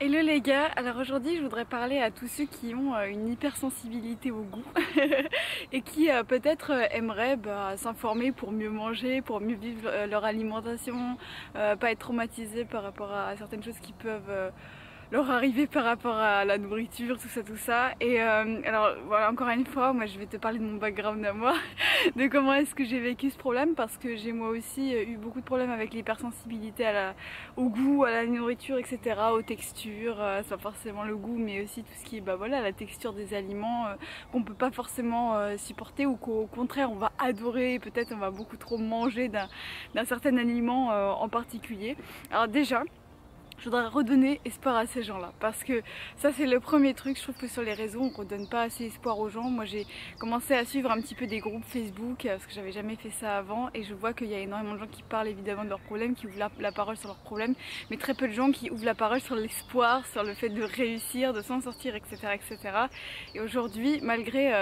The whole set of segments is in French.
Hello les gars, alors aujourd'hui je voudrais parler à tous ceux qui ont une hypersensibilité au goût et qui peut-être aimeraient s'informer pour mieux manger, pour mieux vivre leur alimentation, pas être traumatisés par rapport à certaines choses qui peuvent leur arriver par rapport à la nourriture, tout ça. Et alors voilà, encore une fois, moi je vais te parler de mon background à moi, de comment est-ce que j'ai vécu ce problème, parce que j'ai moi aussi eu beaucoup de problèmes avec l'hypersensibilité au goût, à la nourriture, etc., aux textures, sans forcément le goût, mais aussi tout ce qui est voilà, la texture des aliments qu'on peut pas forcément supporter, ou qu'au contraire on va adorer, peut-être on va beaucoup trop manger d'un certain aliment en particulier. Alors déjà, je voudrais redonner espoir à ces gens-là, parce que ça c'est le premier truc. Je trouve que sur les réseaux on redonne pas assez espoir aux gens. Moi j'ai commencé à suivre un petit peu des groupes Facebook parce que j'avais jamais fait ça avant, et je vois qu'il y a énormément de gens qui parlent évidemment de leurs problèmes, qui ouvrent la parole sur leurs problèmes, mais très peu de gens qui ouvrent la parole sur l'espoir, sur le fait de réussir, de s'en sortir, etc. Et aujourd'hui, malgré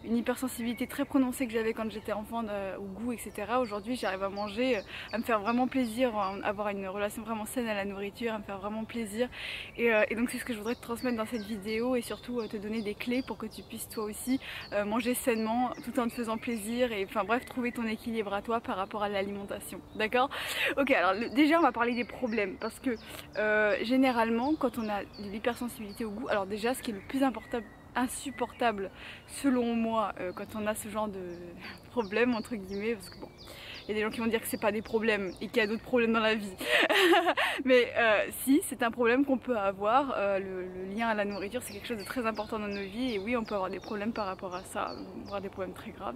une hypersensibilité très prononcée que j'avais quand j'étais enfant au goût, etc., aujourd'hui j'arrive à manger, à me faire vraiment plaisir, à avoir une relation vraiment saine à la nourriture, à me faire vraiment plaisir, et donc c'est ce que je voudrais te transmettre dans cette vidéo, et surtout te donner des clés pour que tu puisses toi aussi manger sainement tout en te faisant plaisir, et enfin bref, trouver ton équilibre à toi par rapport à l'alimentation, d'accord? Ok, alors déjà on va parler des problèmes, parce que généralement quand on a de l'hypersensibilité au goût, alors déjà ce qui est le plus insupportable selon moi quand on a ce genre de problème entre guillemets, parce que bon, il y a des gens qui vont dire que c'est pas des problèmes et qu'il y a d'autres problèmes dans la vie mais si, c'est un problème qu'on peut avoir, le lien à la nourriture c'est quelque chose de très important dans nos vies, et oui, on peut avoir des problèmes par rapport à ça, voire des problèmes très graves.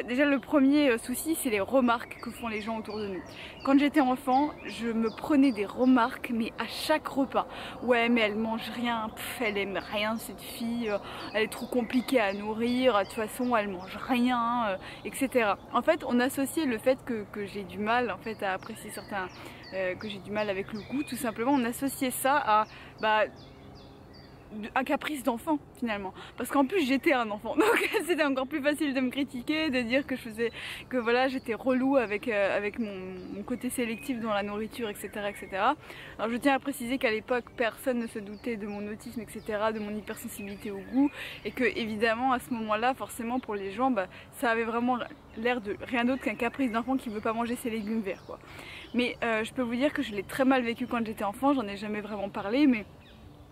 Déjà le premier souci, c'est les remarques que font les gens autour de nous. Quand j'étais enfant, je me prenais des remarques, mais à chaque repas. Ouais, mais elle mange rien, elle aime rien cette fille, elle est trop compliquée à nourrir, de toute façon elle mange rien, etc. En fait, on associait le fait que j'ai du mal en fait à apprécier certains, que j'ai du mal avec le goût, tout simplement, on associait ça à un caprice d'enfant finalement, parce qu'en plus j'étais un enfant, donc c'était encore plus facile de me critiquer, de dire que voilà, j'étais relou avec mon côté sélectif dans la nourriture, etc. Alors je tiens à préciser qu'à l'époque personne ne se doutait de mon autisme, etc., de mon hypersensibilité au goût, et que évidemment à ce moment là, forcément pour les gens, ça avait vraiment l'air de rien d'autre qu'un caprice d'enfant qui veut pas manger ses légumes verts, quoi. Mais je peux vous dire que je l'ai très mal vécu quand j'étais enfant, j'en ai jamais vraiment parlé, mais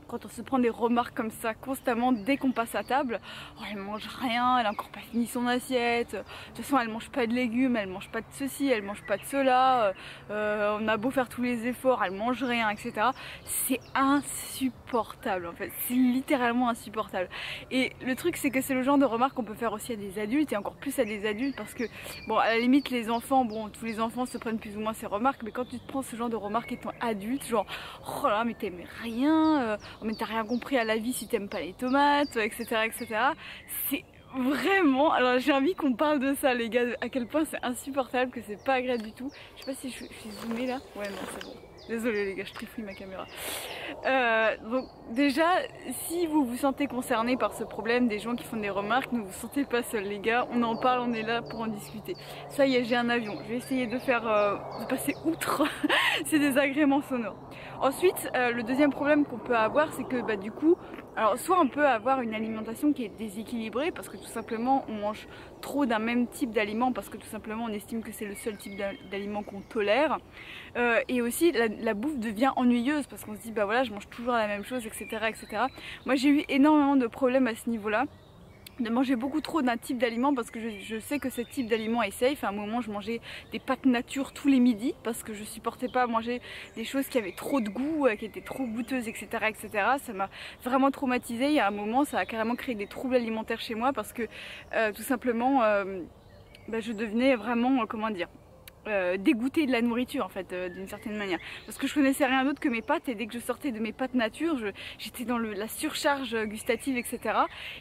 quand on se prend des remarques comme ça constamment dès qu'on passe à table, oh, elle mange rien, elle a encore pas fini son assiette, de toute façon elle mange pas de légumes, elle mange pas de ceci, elle mange pas de cela, on a beau faire tous les efforts, elle mange rien, etc. C'est insupportable en fait, c'est littéralement insupportable. Et le truc c'est que c'est le genre de remarques qu'on peut faire aussi à des adultes, et encore plus à des adultes, parce que bon, à la limite les enfants, bon, tous les enfants se prennent plus ou moins ces remarques, mais quand tu te prends ce genre de remarques étant adulte, genre oh là mais t'aimes rien, oh, mais t'as rien compris à la vie si t'aimes pas les tomates, etc. C'est vraiment... Alors j'ai envie qu'on parle de ça les gars, à quel point c'est insupportable, que c'est pas agréable du tout. Je sais pas si je suis zoomée là. Ouais, non, c'est bon. Désolée les gars, je trifouille ma caméra. Donc déjà, si vous vous sentez concerné par ce problème des gens qui font des remarques, ne vous sentez pas seul les gars, on en parle, on est là pour en discuter. Ça y est, j'ai un avion, je vais essayer de de passer outre ces désagréments sonores. Ensuite, le deuxième problème qu'on peut avoir, c'est que du coup, alors soit on peut avoir une alimentation qui est déséquilibrée, parce que tout simplement on mange trop d'un même type d'aliment, parce que tout simplement on estime que c'est le seul type d'aliment qu'on tolère, et aussi la bouffe devient ennuyeuse, parce qu'on se dit voilà, je mange toujours la même chose, etc. Moi j'ai eu énormément de problèmes à ce niveau là, de manger beaucoup trop d'un type d'aliment, parce que je sais que ce type d'aliment est safe. À un moment je mangeais des pâtes nature tous les midis parce que je supportais pas manger des choses qui avaient trop de goût, qui étaient trop goûteuses, etc. Ça m'a vraiment traumatisée. Il y a un moment ça a carrément créé des troubles alimentaires chez moi, parce que tout simplement je devenais vraiment comment dire, dégoûtée de la nourriture en fait, d'une certaine manière, parce que je connaissais rien d'autre que mes pâtes, et dès que je sortais de mes pâtes nature, j'étais dans la surcharge gustative, etc.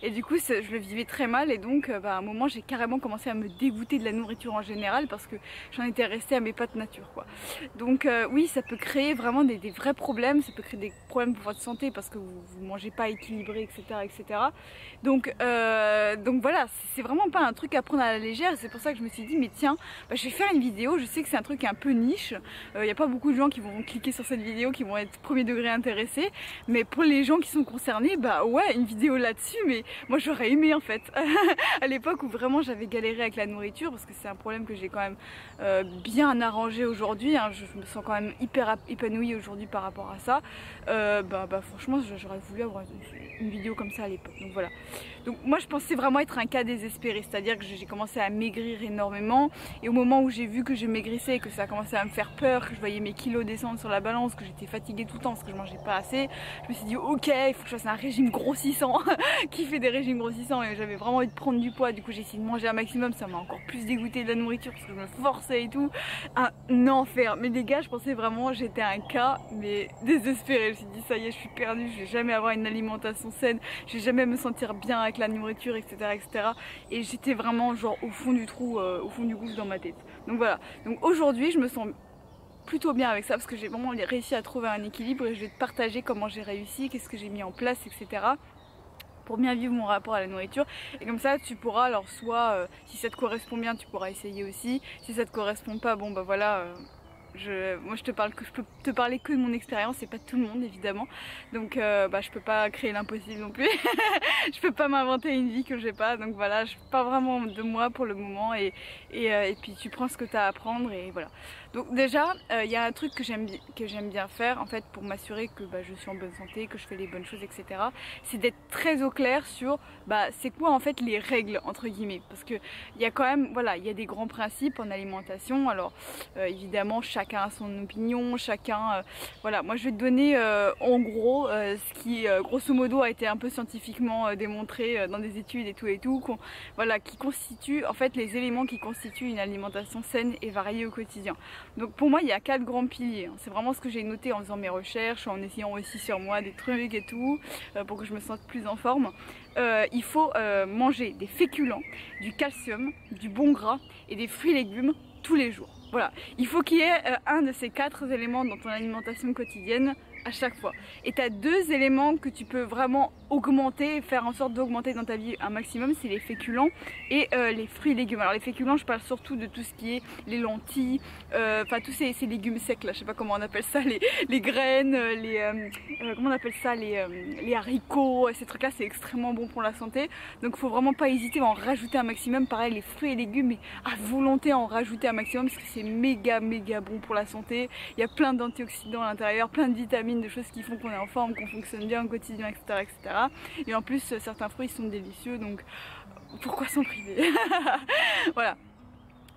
Et du coup je le vivais très mal, et donc à un moment j'ai carrément commencé à me dégoûter de la nourriture en général, parce que j'en étais restée à mes pâtes nature, quoi. Donc oui, ça peut créer vraiment des vrais problèmes, ça peut créer des problèmes pour votre santé, parce que vous mangez pas équilibré, etc. Donc voilà, c'est vraiment pas un truc à prendre à la légère, et c'est pour ça que je me suis dit mais tiens, je vais faire une vidéo je sais que c'est un truc un peu niche, il n'y a pas beaucoup de gens qui vont cliquer sur cette vidéo, qui vont être premier degré intéressés, mais pour les gens qui sont concernés, bah ouais, une vidéo là-dessus, mais moi j'aurais aimé en fait, à l'époque où vraiment j'avais galéré avec la nourriture, parce que c'est un problème que j'ai quand même bien arrangé aujourd'hui, hein. Je me sens quand même hyper épanouie aujourd'hui par rapport à ça, franchement j'aurais voulu avoir une vidéo comme ça à l'époque, donc voilà. Donc moi je pensais vraiment être un cas désespéré, c'est-à-dire que j'ai commencé à maigrir énormément, et au moment où j'ai vu que je maigrissais et que ça a commencé à me faire peur, que je voyais mes kilos descendre sur la balance, que j'étais fatiguée tout le temps parce que je mangeais pas assez, je me suis dit ok, il faut que je fasse un régime grossissant. Qui fait des régimes grossissants, et j'avais vraiment envie de prendre du poids, du coup j'ai essayé de manger un maximum, ça m'a encore plus dégoûté de la nourriture parce que je me forçais et tout, un enfer. Mais les gars, je pensais vraiment j'étais un cas mais désespéré, je me suis dit ça y est, je suis perdue, je vais jamais avoir une alimentation saine, je vais jamais me sentir bien avec la nourriture, etc., etc. Et j'étais vraiment genre au fond du trou, au fond du gouffre dans ma tête. Donc voilà, donc aujourd'hui je me sens plutôt bien avec ça parce que j'ai vraiment réussi à trouver un équilibre, et je vais te partager comment j'ai réussi, qu'est-ce que j'ai mis en place, etc., pour bien vivre mon rapport à la nourriture. Et comme ça tu pourras, alors soit si ça te correspond bien tu pourras essayer aussi, si ça te correspond pas, bon bah voilà, moi je peux te parler que de mon expérience et pas de tout le monde évidemment, donc je peux pas créer l'impossible non plus. Je peux pas m'inventer une vie que j'ai pas, donc voilà, je parle vraiment de moi pour le moment, et puis tu prends ce que tu as à apprendre, et voilà. Donc déjà il y a un truc que j'aime bien faire en fait pour m'assurer que je suis en bonne santé, que je fais les bonnes choses, etc. C'est d'être très au clair sur c'est quoi en fait les règles entre guillemets, parce que il y a quand même, voilà, il y a des grands principes en alimentation. Alors évidemment chacun a son opinion, chacun voilà, moi je vais te donner en gros ce qui grosso modo a été un peu scientifiquement démontré dans des études et tout, voilà, qui constitue en fait les éléments qui constituent une alimentation saine et variée au quotidien. Donc pour moi il y a 4 grands piliers, hein. C'est vraiment ce que j'ai noté en faisant mes recherches, en essayant aussi sur moi des trucs et tout, pour que je me sente plus en forme. Il faut manger des féculents, du calcium, du bon gras et des fruits et légumes tous les jours. Voilà, il faut qu'il y ait un de ces 4 éléments dans ton alimentation quotidienne à chaque fois. Et tu as 2 éléments que tu peux vraiment augmenter, faire en sorte d'augmenter dans ta vie un maximum, c'est les féculents et les fruits et légumes. Alors les féculents, je parle surtout de tout ce qui est les lentilles, enfin tous ces légumes secs là, je sais pas comment on appelle ça, les graines, comment on appelle ça, les haricots, ces trucs là, c'est extrêmement bon pour la santé. Donc faut vraiment pas hésiter à en rajouter un maximum. Pareil les fruits et légumes, mais à volonté en rajouter un maximum parce que c'est méga bon pour la santé. Il y a plein d'antioxydants à l'intérieur, plein de vitamines, de choses qui font qu'on est en forme, qu'on fonctionne bien au quotidien, etc., etc. Et en plus certains fruits sont délicieux, donc pourquoi s'en priver? Voilà.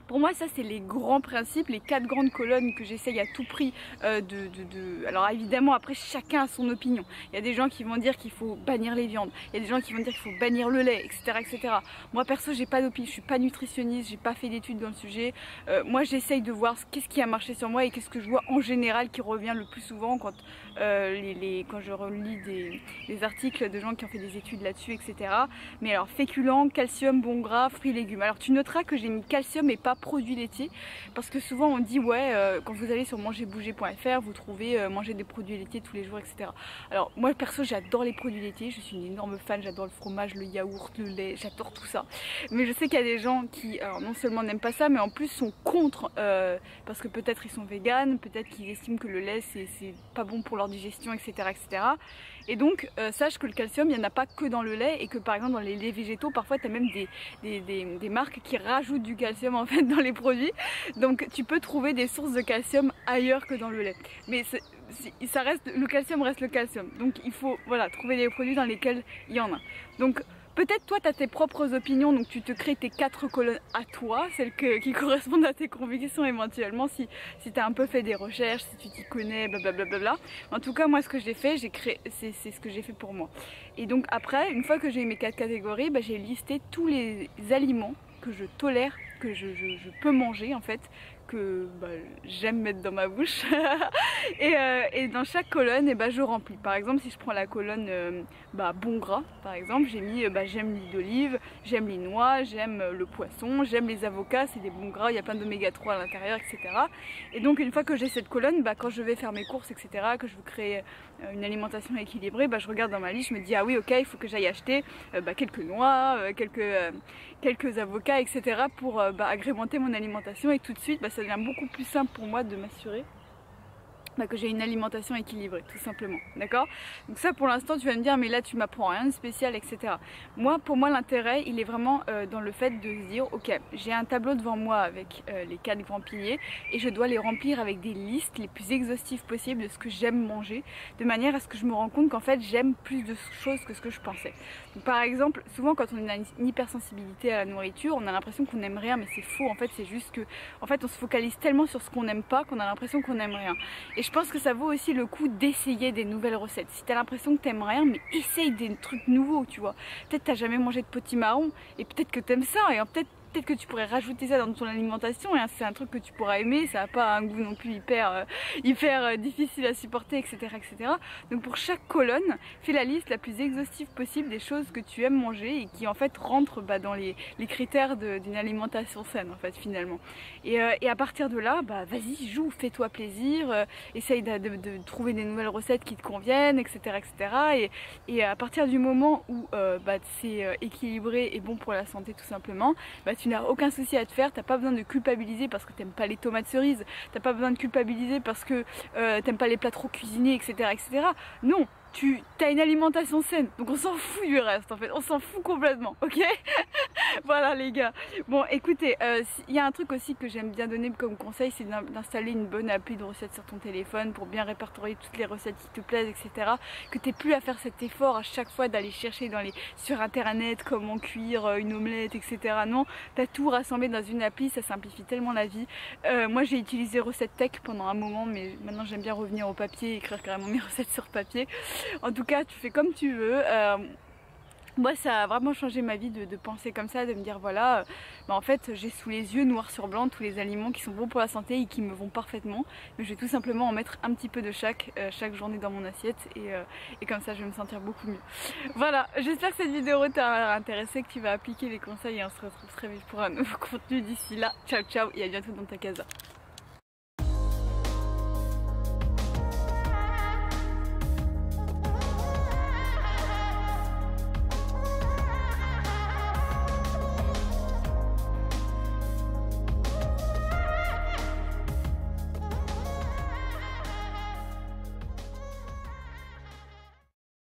Pour moi ça c'est les grands principes, les 4 grandes colonnes que j'essaye à tout prix Alors évidemment après chacun a son opinion. Il y a des gens qui vont dire qu'il faut bannir les viandes, il y a des gens qui vont dire qu'il faut bannir le lait, etc., etc. Moi perso j'ai pas d'opinion, je suis pas nutritionniste, j'ai pas fait d'études dans le sujet. Moi j'essaye de voir qu'est-ce qui a marché sur moi et qu'est-ce que je vois en général qui revient le plus souvent quand je relis des articles de gens qui ont fait des études là-dessus, etc. Mais alors féculents, calcium, bon gras, fruits et légumes. Alors tu noteras que j'ai mis calcium et pas produits laitiers, parce que souvent on dit ouais quand vous allez sur mangerbouger.fr vous trouvez manger des produits laitiers tous les jours, etc. Alors moi perso j'adore les produits laitiers, je suis une énorme fan, j'adore le fromage, le yaourt, le lait, j'adore tout ça. Mais je sais qu'il y a des gens qui alors, non seulement n'aiment pas ça, mais en plus sont contre, parce que peut-être ils sont véganes, peut-être qu'ils estiment que le lait c'est pas bon pour leur digestion, etc., etc. Et donc sache que le calcium il n'y en a pas que dans le lait, et que par exemple dans les laits végétaux parfois tu as même des marques qui rajoutent du calcium en fait dans les produits, donc tu peux trouver des sources de calcium ailleurs que dans le lait, mais ça reste, le calcium reste le calcium, donc il faut voilà trouver des produits dans lesquels il y en a. Donc peut-être toi tu as tes propres opinions, donc tu te crées tes 4 colonnes à toi, celles qui correspondent à tes convictions éventuellement, si tu as un peu fait des recherches, si tu t'y connais, blablabla. En tout cas moi ce que j'ai fait, c'est ce que j'ai fait pour moi. Et donc après, une fois que j'ai mes 4 catégories, j'ai listé tous les aliments que je tolère, que je peux manger en fait, que j'aime mettre dans ma bouche. et dans chaque colonne je remplis. Par exemple si je prends la colonne bon gras par exemple, j'ai mis j'aime l'huile d'olive, j'aime les noix, j'aime le poisson, j'aime les avocats, c'est des bons gras, il y a plein d'oméga 3 à l'intérieur, etc. Et donc une fois que j'ai cette colonne, quand je vais faire mes courses, etc., que je veux créer une alimentation équilibrée, je regarde dans ma liste, je me dis ah oui ok, il faut que j'aille acheter quelques noix, quelques avocats, etc., pour agrémenter mon alimentation, et tout de suite ça ça devient beaucoup plus simple pour moi de m'assurer que j'ai une alimentation équilibrée, tout simplement, d'accord? Donc ça, pour l'instant, tu vas me dire, mais là tu m'apprends rien de spécial, etc. Pour moi l'intérêt, il est vraiment dans le fait de se dire, ok, j'ai un tableau devant moi avec les 4 grands piliers et je dois les remplir avec des listes les plus exhaustives possibles de ce que j'aime manger, de manière à ce que je me rende compte qu'en fait j'aime plus de choses que ce que je pensais. Donc, par exemple, souvent quand on a une hypersensibilité à la nourriture, on a l'impression qu'on n'aime rien, mais c'est faux. En fait, c'est juste que, en fait, on se focalise tellement sur ce qu'on n'aime pas qu'on a l'impression qu'on n'aime rien. Et je pense que ça vaut aussi le coup d'essayer des nouvelles recettes. Si t'as l'impression que t'aimes rien, mais essaye des trucs nouveaux, tu vois. Peut-être t'as jamais mangé de potimarron et peut-être que t'aimes ça, et peut-être que tu pourrais rajouter ça dans ton alimentation, et c'est un truc que tu pourras aimer, ça n'a pas un goût non plus hyper difficile à supporter, etc., etc. Donc pour chaque colonne, fais la liste la plus exhaustive possible des choses que tu aimes manger et qui en fait rentrent dans les critères d'une alimentation saine en fait finalement. Et à partir de là, vas-y, joue, fais-toi plaisir, essaye de trouver des nouvelles recettes qui te conviennent, etc., etc. Et à partir du moment où c'est équilibré et bon pour la santé tout simplement, tu n'as aucun souci à te faire, t'as pas besoin de culpabiliser parce que t'aimes pas les tomates cerises, t'as pas besoin de culpabiliser parce que t'aimes pas les plats trop cuisinés, etc., etc. Non, tu as une alimentation saine, donc on s'en fout du reste en fait, on s'en fout complètement, ok? Voilà les gars. Bon écoutez, il y a un truc aussi que j'aime bien donner comme conseil, c'est d'installer une bonne appli de recettes sur ton téléphone pour bien répertorier toutes les recettes qui te plaisent, etc. Que t'aies plus à faire cet effort à chaque fois d'aller chercher sur internet comment cuire une omelette, etc. Non, t'as tout rassemblé dans une appli, ça simplifie tellement la vie. Moi j'ai utilisé Recette Tech pendant un moment, mais maintenant j'aime bien revenir au papier et écrire carrément mes recettes sur papier. En tout cas, tu fais comme tu veux. Moi ça a vraiment changé ma vie de penser comme ça, de me dire voilà, en fait j'ai sous les yeux noir sur blanc tous les aliments qui sont bons pour la santé et qui me vont parfaitement, mais je vais tout simplement en mettre un petit peu de chaque journée dans mon assiette et comme ça je vais me sentir beaucoup mieux. Voilà, j'espère que cette vidéo t'a intéressé, que tu vas appliquer les conseils et on se retrouve très vite pour un nouveau contenu. D'ici là, ciao ciao et à bientôt dans ta casa.